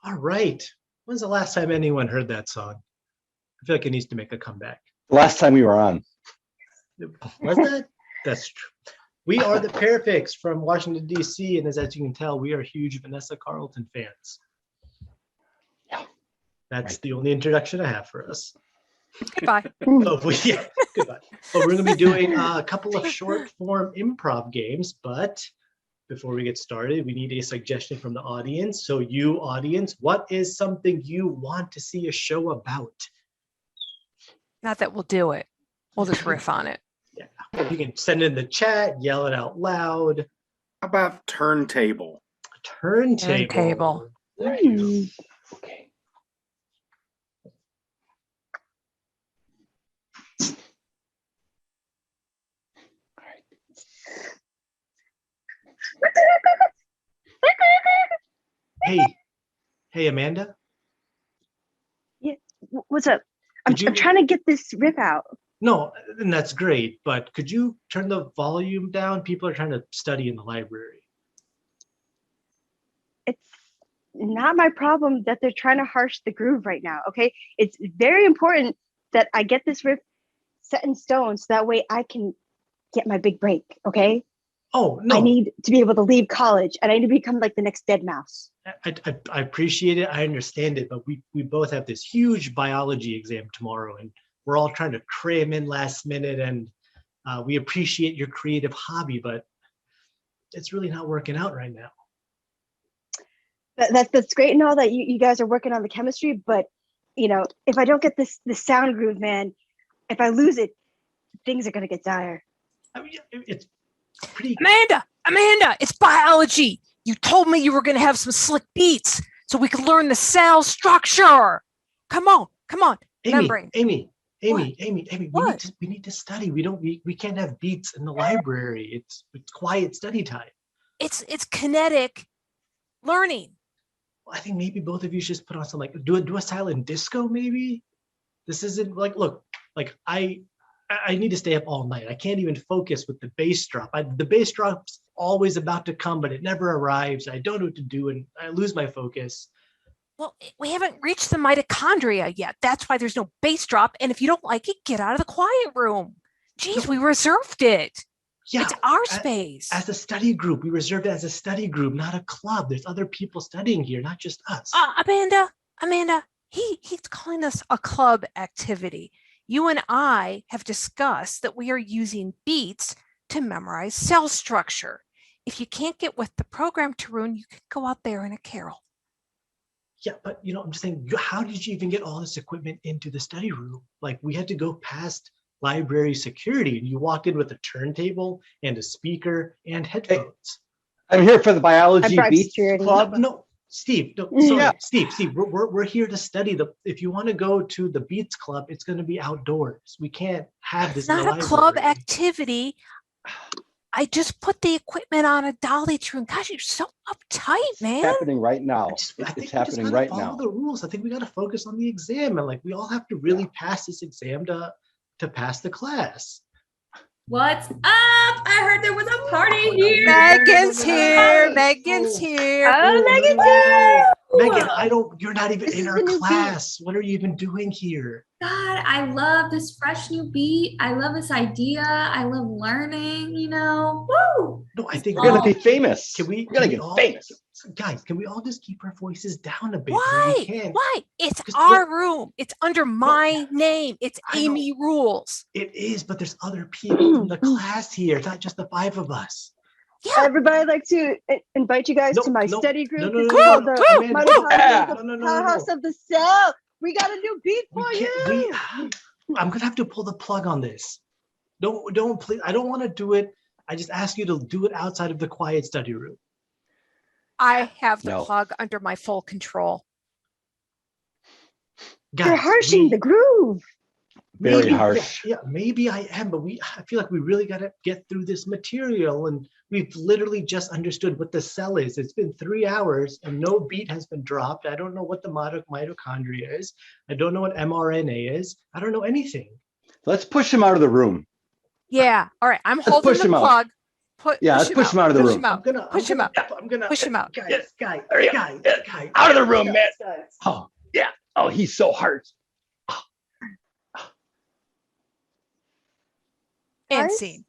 All right. When's the last time anyone heard that song? I feel like it needs to make a comeback. Last time we were on. Was that? That's true. We are the Pearfects from Washington, D.C., and as you can tell, we are huge Vanessa Carlton fans. Yeah. That's the only introduction I have for us. Goodbye. Yeah, goodbye. But we're going to be doing a couple of short form improv games, but before we get started, we need a suggestion from the audience. So you, audience, what is something you want to see a show about? Not that we'll do it. We'll just riff on it. Yeah, you can send it in the chat, yell it out loud. How about turntable? Turntable. Thank you. Okay. Hey, Amanda. Yeah, what's up? I'm trying to get this rip out. No, and that's great, but could you turn the volume down? People are trying to study in the library. It's not my problem that they're trying to harsh the groove right now, okay? It's very important that I get this rip set in stone so that way I can get my big break, okay? Oh, no. I need to be able to leave college and I need to become like the next dead mouse. I appreciate it. I understand it, but we both have this huge biology exam tomorrow, and we're all trying to cram in last minute, and we appreciate your creative hobby, but it's really not working out right now. That's great and all that you guys are working on the chemistry, but you know, if I don't get this sound groove, man, if I lose it, things are gonna get dire. I mean, it's pretty. Amanda, it's biology. You told me you were going to have some slick beats so we could learn the cell structure. Come on. Amy, What? we need to study. We can't have beats in the library. It's quiet study time. It's kinetic learning. Well, I think maybe both of you should just put on some, like, do a silent disco maybe. This isn't like, look, like I need to stay up all night. I can't even focus with the bass drop. The bass drop's always about to come, but it never arrives. I don't know what to do, and I lose my focus. Well, we haven't reached the mitochondria yet. That's why there's no bass drop. And if you don't like it, get out of the quiet room. Geez, we reserved it. Yeah, it's our space. As a study group, we reserved it as a study group, not a club. There's other people studying here, not just us. Amanda, he's calling us a club activity. You and I have discussed that we are using beats to memorize cell structure. If you can't get with the program, Tarun, you can go out there in a carol. Yeah, but I'm just saying, how did you even get all this equipment into the study room? Like, we had to go past library security, and you walked in with a turntable and a speaker and headphones. I'm here for the biology beats club. No, Steve, Steve, we're here to study. If you want to go to the Beats Club, it's going to be outdoors. We can't have this. It's not a club activity. I just put the equipment on a dolly, Tarun. Gosh, you're so uptight, man. It's happening right now. It's happening right now. Follow the rules. I think we got to focus on the exam, and like we all have to really pass this exam to pass the class. What's up? I heard there was a party here. Megan's here. Megan's here. Oh, Megan's here. Megan, you're not even in our class. What are you even doing here? God, I love this fresh new beat. I love this idea. I love learning, Woo! No, I think we're going to be famous. We're going to get famous. Guys, can we all just keep our voices down a bit? Why? It's our room. It's under my name. It's Amy Rules. It is, but there's other people in the class here. It's not just the five of us. Yeah. Everybody, I'd like to invite you guys to my study group. No, Powerhouse of the Cell. We got a new beat for you. I'm gonna have to pull the plug on this. Don't please. I don't want to do it. I just ask you to do it outside of the quiet study room. I have the plug under my full control. Guys, you're harshing the groove. Very harsh. Yeah, maybe I am, but I feel like we really got to get through this material, and we've literally just understood what the cell is. It's been 3 hours and no beat has been dropped. I don't know what the mitochondria is. I don't know what mRNA is. I don't know anything. Let's push him out of the room. Yeah. All right. I'm holding the plug. Yeah, let's push him out of the Push room. him out. Push him out. I'm gonna Push him out. Guys, guys, There you go. guys, Yeah. guys. Out of the room, man. Guys. Oh, yeah. Oh, he's so hard. And Guys? scene.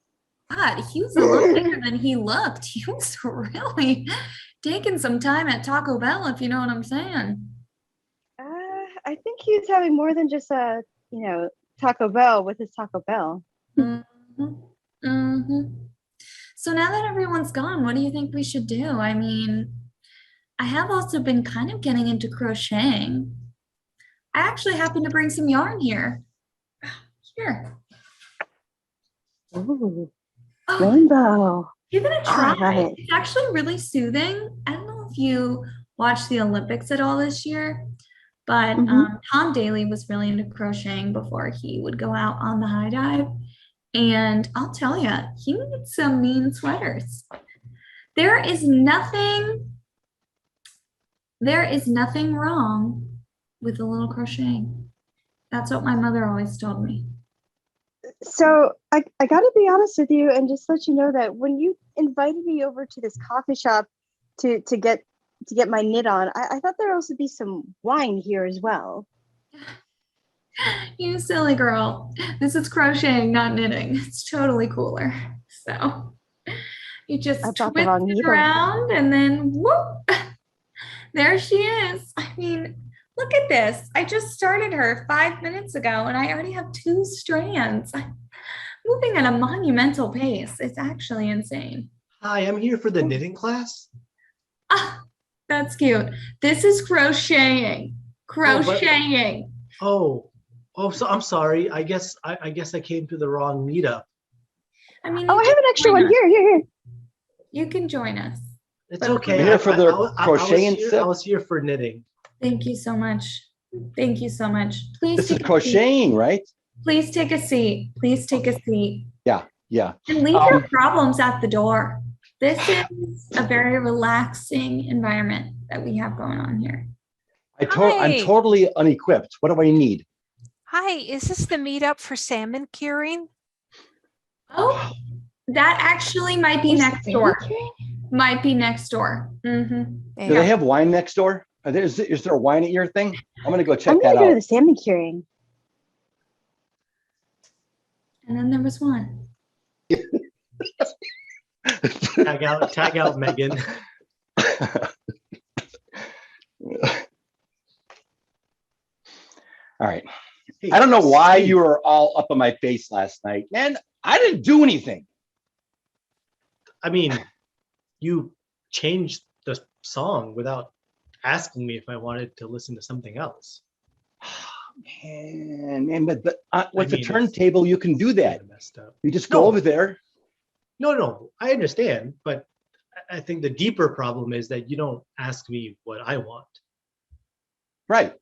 God, he was a lot bigger than he looked. He was really taking some time at Taco Bell, if you know what I'm saying. I think he's having more than just a, Taco Bell with his Taco Bell. Mhm. Mhm. So now that everyone's gone, what do you think we should do? I mean, I have also been kind of getting into crocheting. I actually happen to bring some yarn here. Here. Ooh, Oh, rainbow. give it a I try. love it. It's actually really soothing. I don't know if you watched the Olympics at all this year, but Tom Daly was really into crocheting before he would go out on the high dive. And I'll tell you, he made some mean sweaters. There is nothing wrong with a little crocheting. That's what my mother always told me. So I got to be honest with you and just let you know that when you invited me over to this coffee shop to get my knit on, I thought there would also be some wine here as well. You silly girl. This is crocheting, not knitting. It's totally cooler. So you just I brought twist the wrong it needle. around and then whoop, there she is. I mean, look at this. I just started her 5 minutes ago and I already have 2 strands. I'm moving at a monumental pace. It's actually insane. Hi, I'm here for the knitting class. Ah, that's cute. This is crocheting. Crocheting. So I'm sorry. I guess I came to the wrong meetup. I mean, Oh, I have an extra one. Here. You can join us. It's But okay. We're here for the I crocheting I was here for knitting. Thank you so much. Thank you so much. Please This is take a seat. crocheting, right? Please take a seat. Please take a seat. Yeah. And leave your problems at the door. This is a very relaxing environment that we have going on here. I'm Hi. totally unequipped. What do I need? Hi, is this the meetup for salmon curing? Oh, that actually might be There's next salmon door. curing? Might be next door. Mm-hmm. Do they have wine next door? Is there a wine at your thing? I'm gonna go check I'm that gonna go to out. the salmon curing. And then there was one. Tag out Megan. All right. Hey, I don't know why Steve, you were all up on my face last night, man. I didn't do anything. I mean, you changed the song without asking me if I wanted to listen to something else. Man, but with the mean, turntable, you can do that. Kinda messed up. You just go No. over there. No, I understand, but I think the deeper problem is that you don't ask me what I want. Right.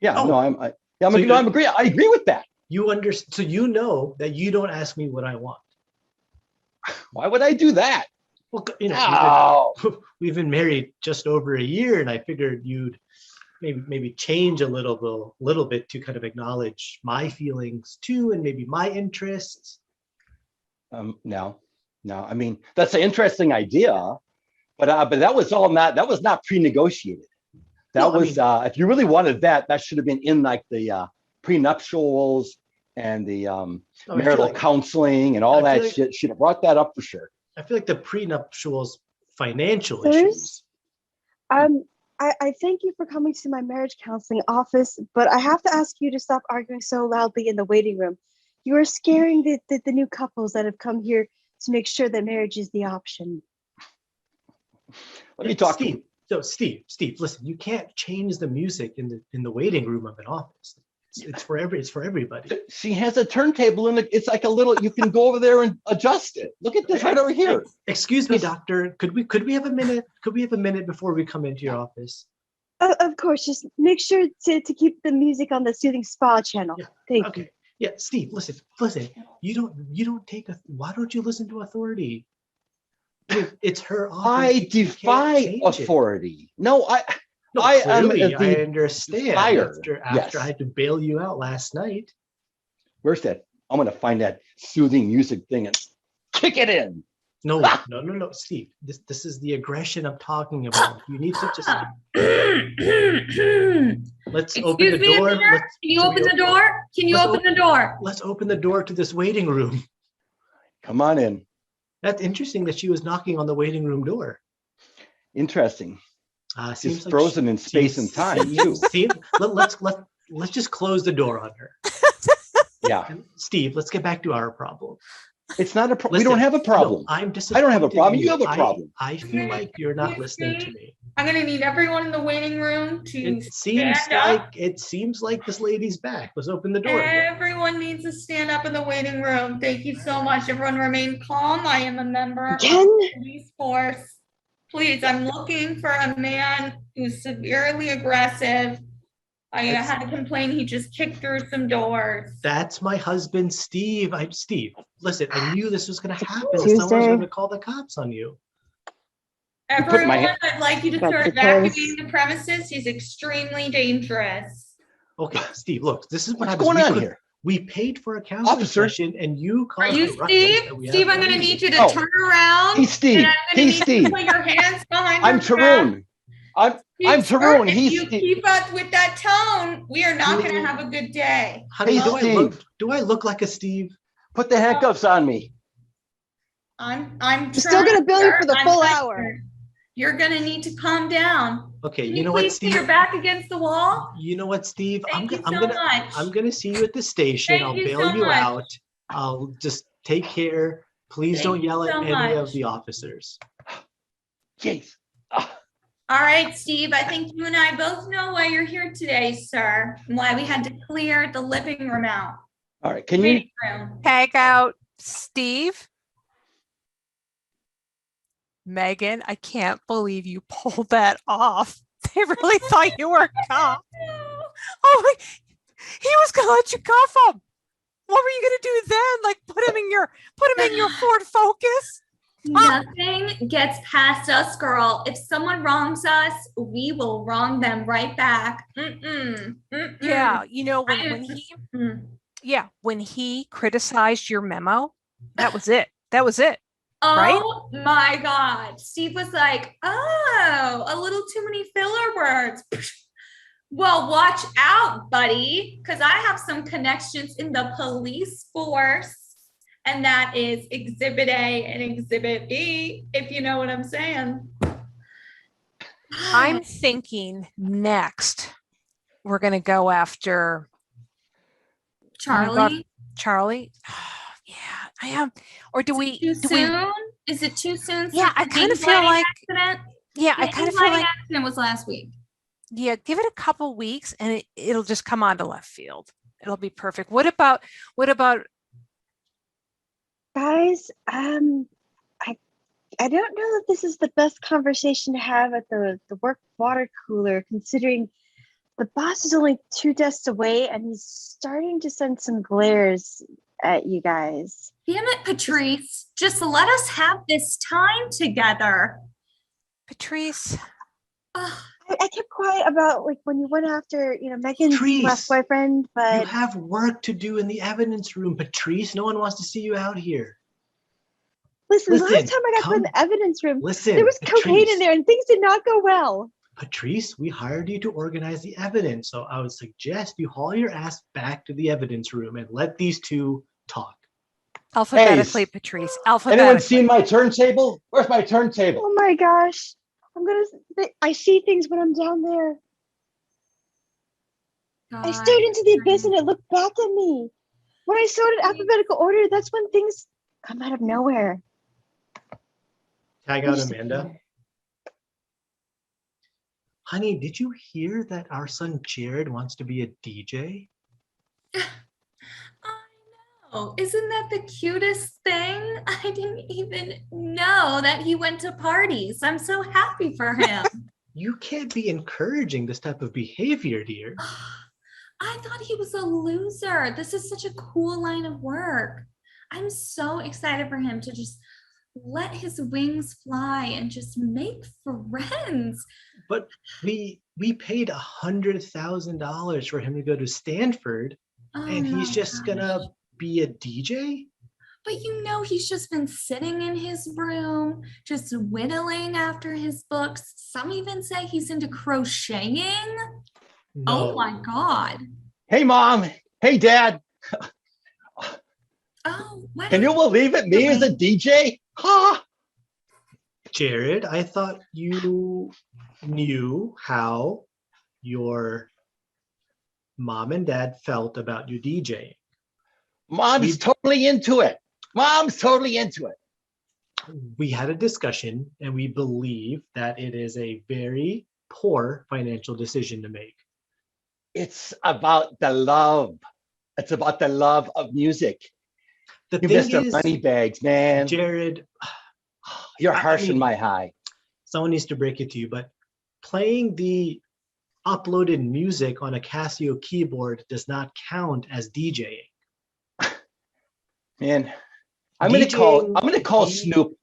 Yeah, Oh. no, I agree. I agree with that. So you know that you don't ask me what I want. Why would I do that? Well, Oh, we've been married just over a year, and I figured you'd maybe change a little bit to kind of acknowledge my feelings too, and maybe my interests. no. I mean, that's an interesting idea, but that was not pre-negotiated. That was if you really wanted that should have been in like the prenuptials and the marital counseling and all that shit. Should have brought that up for sure. I feel like the prenuptials financial Sirs? issues. I thank you for coming to my marriage counseling office, but I have to ask you to stop arguing so loudly in the waiting room. You are scaring the new couples that have come here to make sure that marriage is the option. Let me talk Steve. So Steve, listen, you can't change the music in the waiting room of an office. It's for everybody. She has a turntable and it's like a little. You can go over there and adjust it. Look at this right over here. Excuse me, doctor. Could we have a minute? Could we have a minute before we come into your office? Of course, just make sure to keep the music on the soothing spa channel. Yeah. Thank you. Yeah, Steve, listen. You don't take why don't you listen to authority? I mean, it's her office. I defy authority. No, I am clearly, the I understand. fire. After I had to bail you out last night. Where's that? I'm gonna find that soothing music thing and kick it in. No, no, Steve. This is the aggression I'm talking about. You need to just let's open the Excuse me, door. Amir? Can you open the door? Can you let's open the door? Let's open the door to this waiting room. Come on in. That's interesting that she was knocking on the waiting room door. Interesting. Seems She's like frozen in space and time too. Let's just close the door on her. Yeah. And Steve, let's get back to our problem. It's not a problem. We Listen, don't have a problem. No, I'm I disappointed. don't have a problem. in You have a problem. I feel like you're not listening to me. I'm gonna need everyone in the waiting room to It seems like this lady's back. Let's open the door. Everyone needs to stand up in the waiting room. Thank you so much. Everyone remain calm. I am a member Again? of the police force. Please, I'm looking for a man who's severely aggressive. I had a complaint. He just kicked through some doors. That's my husband, Steve. Steve. Listen, I knew this was going to happen. Tuesday. Someone's going to call the cops on you. Everyone, I'd like you to Got start the evacuating the premises. He's extremely dangerous. Okay, Steve. Look, this is what What's happens. going on here? We paid for a counseling Officer. session, and you Are caused you a ruckus Steve? that we Steve, have I'm no gonna reason. need you to Oh. turn around. He's Steve. And I'm gonna He's need you to Steve. put your hands behind I'm your back. Tarun. I'm Sir, Tarun. if He's you Steve. keep up with that tone, we are not gonna have a good day. Honey, Hey, do I look like a Steve? Put the handcuffs on me. I'm still gonna bill you for the I'm full trying hour. to- You're gonna need to calm down. Okay, Can you know what, please put Steve? your back against the wall? You know what, Steve? Thank you so I'm much. gonna see you at the station. Thank I'll you bail so you much. out. I'll just take care. Please Thank don't you yell at so any of much. the officers. Jeez. Ah, All right, Steve, I think you and I both know why you're here today, sir, and why we had to clear the living room out. all right. Can you? Waiting room. Tag out Steve. Megan, I can't believe you pulled that off. They really thought you were a cop. Oh, he was gonna let you cuff him. What were you gonna do then? Like put him in your Ford Focus? Nothing gets past us, girl. If someone wrongs us, we will wrong them right back. Yeah, you know when he criticized your memo, that was it. That was it. Right? Oh my God. Steve was like, oh, a little too many filler words. Well, watch out, buddy, because I have some connections in the police force. And that is Exhibit A and Exhibit B, if you know what I'm saying. I'm thinking next we're gonna go after Charlie. Charlie. Yeah, I am. Or do we? Too soon? Is it too soon? Yeah, I kind of feel like. Accident? Yeah, I The kind of feel like. accident was last week. Yeah, give it a couple weeks, and it'll just come onto left field. It'll be perfect. What about? Guys, I don't know that this is the best conversation to have at the work water cooler, considering the boss is only 2 desks away and he's starting to send some glares at you guys. Damn it, Patrice. Just let us have this time together. Patrice. I kept quiet about like when you went after, Megan's Patrice, last boyfriend, but You have work to do in the evidence room, Patrice. No one wants to see you out here. listen, last listen, time I got put in the evidence room, Listen, there was cocaine in Patrice. there and things did not go well. Patrice, we hired you to organize the evidence, so I would suggest you haul your ass back to the evidence room and let these two talk. Alphabetically, Patrice. Alphabetically. Anyone seen my turntable? Where's my turntable? Oh my gosh. I see things when I'm down there. I stared into the abyss and it looked back at me. When I saw it in alphabetical order, that's when things come out of nowhere. Tag out Amanda. Honey, did you hear that our son Jared wants to be a DJ? I know. Isn't that the cutest thing? I didn't even know that he went to parties. I'm so happy for him. You can't be encouraging this type of behavior, dear. I thought he was a loser. This is such a cool line of work. I'm so excited for him to just let his wings fly and just make friends. But we paid $100,000 for him to go to Stanford, and he's just gonna be a DJ? But he's just been sitting in his room, just whittling after his books. Some even say he's into crocheting. No. Oh my God. Hey, Mom. Hey, Dad. Oh, what Can are you believe it? Me as a doing? DJ? Huh? Jared, I thought you knew how your mom and dad felt about you DJing. Mom's totally into it. Mom's totally into it. We had a discussion and we believe that it is a very poor financial decision to make. It's about the love. It's about the love of music. The You thing missed the is, money bags, man. Jared, You're I harshing mean, my high. someone needs to break it to you, but playing the uploaded music on a Casio keyboard does not count as DJing. Man, I'm gonna call DJing Snoop.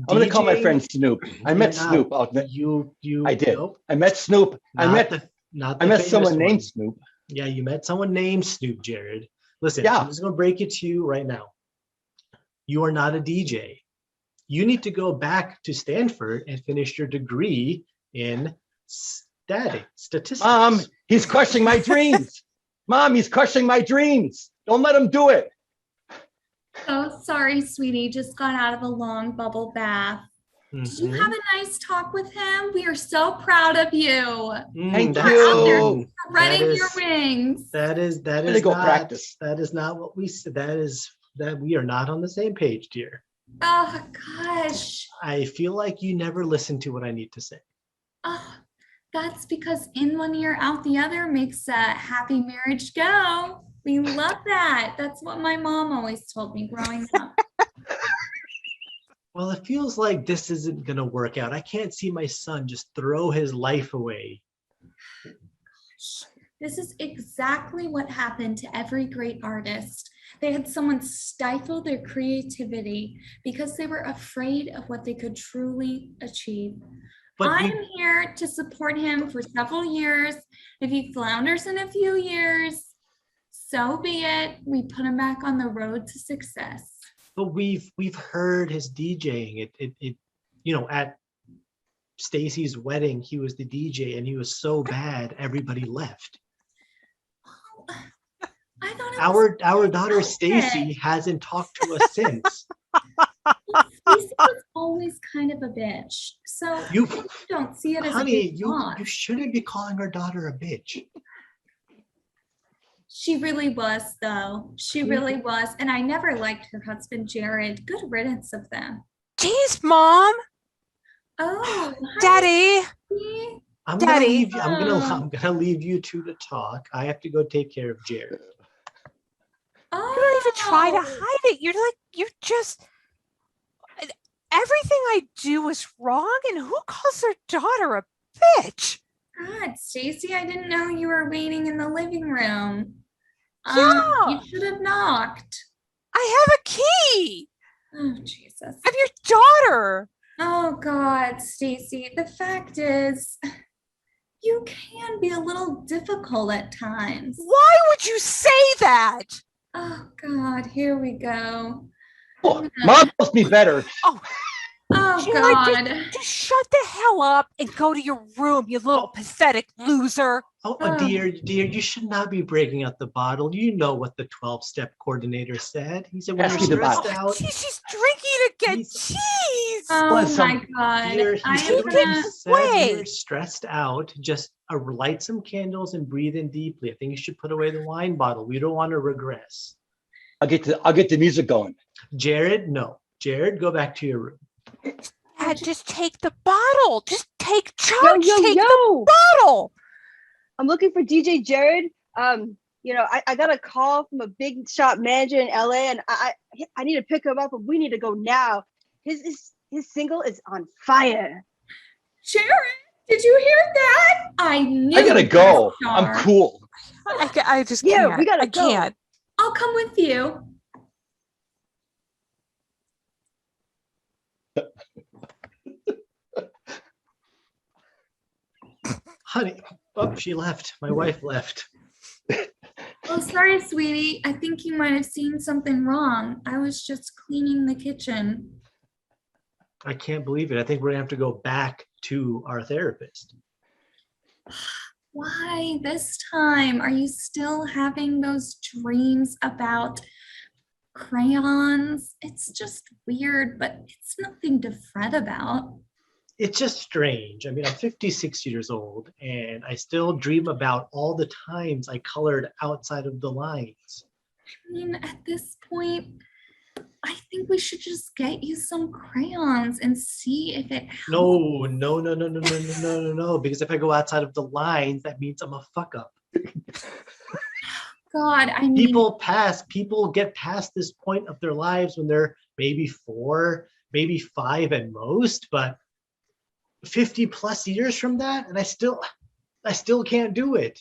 I'm gonna call my friend Snoop. I met Snoop out there. I did. Nope, I met Snoop. I met famous someone one. named Snoop. Yeah, you met someone named Snoop, Jared. Listen, Yeah. I'm just gonna break it to you right now. You are not a DJ. You need to go back to Stanford and finish your degree in statistics. Mom, he's crushing my dreams. Mom, he's crushing my dreams. Don't let him do it. Oh, sorry, sweetie. Just got out of a long bubble bath. Did you have a nice talk with him? We are so proud of you. Thank that's- you. Spreading your wings. That is gonna go not practice. that is not what we said. That we are not on the same page, dear. Oh gosh. I feel like you never listen to what I need to say. Oh, that's because in one ear, out the other makes a happy marriage go. We love that. That's what my mom always told me growing up. Well, it feels like this isn't going to work out. I can't see my son just throw his life away. This is exactly what happened to every great artist. They had someone stifle their creativity because they were afraid of what they could truly achieve. But I'm here to support him for several years. If he flounders in a few years, so be it. We put him back on the road to success. But we've heard his DJing. At Stacy's wedding, he was the DJ and he was so bad everybody left. I thought Our daughter Stacy hasn't talked to us since. Stacy was always kind of a bitch. So You don't see it as honey, a big you loss. shouldn't be calling our daughter a bitch. She really was, though. She really was. And I never liked her husband, Jared. Good riddance of them. Jeez, Mom. Oh, Daddy. hi. I'm Daddy. gonna leave you two to talk. I have to go take care of Jared. Oh. You don't even try to hide it. Everything I do is wrong. And who calls their daughter a bitch? God, Stacy, I didn't know you were waiting in the living room. Yeah. You should have knocked. I have a key. Oh, Jesus. I'm your daughter. Oh, God, Stacy. The fact is, you can be a little difficult at times. Why would you say that? Oh, God, here we go. Oh, Mom knows me better. Oh, Jared, God. just shut the hell up and go to your room, you little pathetic loser. Dear, you should not be breaking out the bottle. You know what the 12-step coordinator said. He said when Pass you're me the bottle. stressed out. She's drinking again. Jeez. Oh, my God. Dear, he said when Wait. you're stressed out, just light some candles and breathe in deeply. I think you should put away the wine bottle. We don't want to regress. I'll get the music going. Jared, no. Jared, go back to your room. Dad, just take the bottle. Just take charge. Yo, take yo. the bottle. I'm looking for DJ Jared. I got a call from a big shop manager in LA, and I need to pick him up, and we need to go now. His single is on fire. Jared, did you hear that? I knew. I gotta go. I'm cool. I just Yeah, can't. we gotta I go. can't. I'll come with you. Honey, she left. My wife left. Oh, sorry, sweetie. I think you might have seen something wrong. I was just cleaning the kitchen. I can't believe it. I think we're gonna have to go back to our therapist. Why this time? Are you still having those dreams about crayons? It's just weird, but it's nothing to fret about. It's just strange. I mean, I'm 56 years old and I still dream about all the times I colored outside of the lines. I mean, at this point, I think we should just get you some crayons and see if it helps. No, because if I go outside of the lines, that means I'm a fuck up. God, I mean, People get past this point of their lives when they're maybe 4, maybe 5 at most, but 50 plus years from that, and I still can't do it.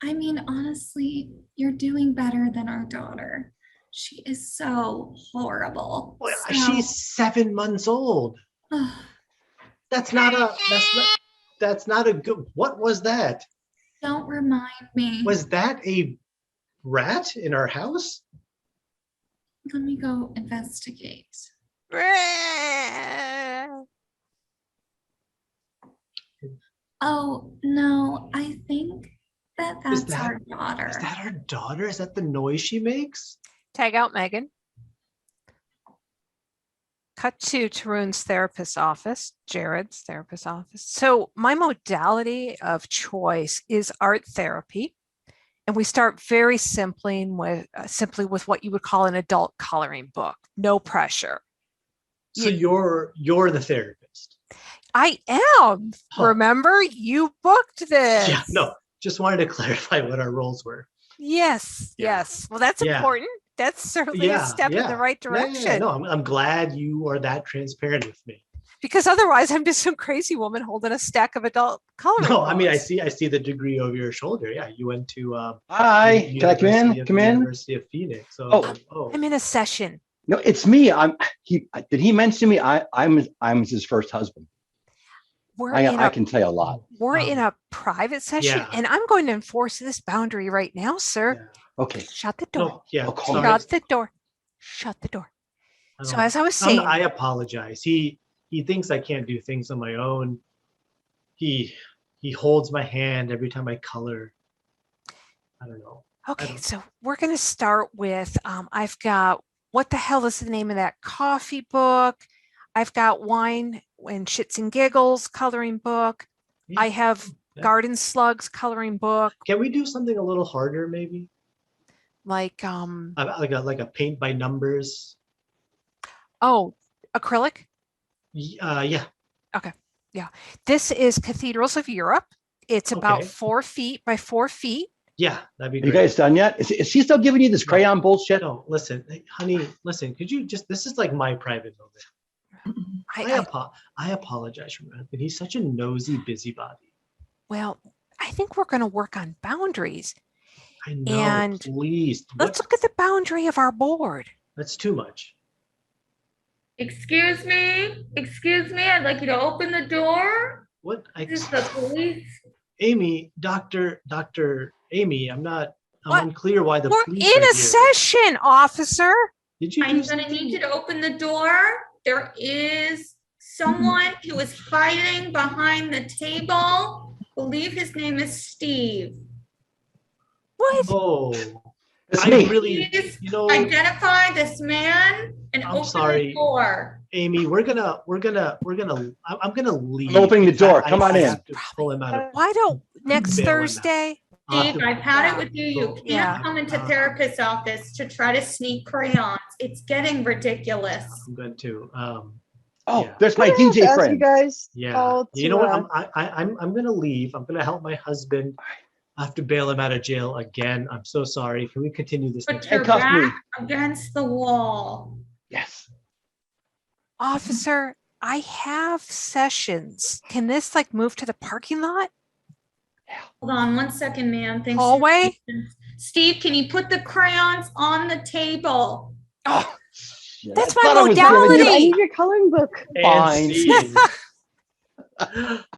I mean, honestly, you're doing better than our daughter. She is so horrible. Well, So- she's 7 months old. That's not a good. What was that? Don't remind me. Was that a rat in our house? Let me go investigate. Oh, no, I think that's our daughter. Is that our daughter? Is that the noise she makes? Tag out Megan. Cut to Tarun's therapist's office, Jared's therapist's office. So my modality of choice is art therapy. And we start very simply with what you would call an adult coloring book. No pressure. So you're the therapist. I am. Huh. Remember, you booked this. Yeah, no, just wanted to clarify what our roles were. Yes, Yeah. yes. Well, that's Yeah. important. That's certainly a step in the right direction. No, I'm glad you are that transparent with me. Because otherwise, I'm just some crazy woman holding a stack of adult coloring No, I mean, I books. see the degree over your shoulder. Yeah, you went to Hi, can I come in? Come in. University of Phoenix. So, Oh. I'm in a session. No, it's me. Did he mention me? I'm his first husband. I can tell you a lot. We're in a private session, Yeah. and I'm going to enforce this boundary right now, sir. Yeah. Okay. Shut the door. No, yeah. I'll call sorry. Shut the door. Shut the door. So as I was saying, I apologize. He thinks I can't do things on my own. He holds my hand every time I color. I don't know. okay, so we're going to start with, I've got, what the hell is the name of that coffee book? I've got Wine and Shits and Giggles coloring book. Yeah. I have Yeah. Garden Slugs coloring book, Can we do something a little harder, maybe? like, Like a paint by numbers. oh, acrylic. Yeah. This is Cathedrals of Europe. It's about Okay. 4 feet by 4 feet. Yeah, that'd be Are you great. guys done yet? Is he still giving you this No. crayon bullshit? No, listen, hey, honey, listen, could you just, this is like my private moment. I apologize for my husband. He's such a nosy busybody. Well, I think we're going to work on boundaries. I know, And please. Let's look at the boundary of our board. That's too much. Excuse me, I'd like you to open the door. What? This is the police. Amy, Dr. Amy, I'm What? unclear why the We're police in are a here. session, officer. Did you I'm do gonna something? need you to open the door. There is someone who is hiding behind the table. I believe his name is Steve. What? Oh, It's I me. really, Please you know, identify this man and I'm open sorry. the door. Amy, I'm gonna leave. I'm opening the door. Come on I in. have to pull him out of. Why don't next Bail him out. Thursday? Steve, I've had it with you. You can't Yeah. come into therapist's office to try to sneak crayons. It's getting ridiculous. I'm going to. Oh, Yeah. there's my Could I have DJ asked friend. You guys Yeah. all You know what? to, I'm gonna leave. I'm gonna help my husband. I have to bail him out of jail again. I'm so sorry. Can we continue this? Put next your Handcuff me. back against the wall. Yes. Officer, I have sessions. Can this like move to the parking lot? Hold on 1 second, ma'am. Thanks. for your Hallway? patience. Steve, can you put the crayons on the table? Oh, shit. That's I my thought I was giving you- modality. I need your coloring book. And Fine. scene.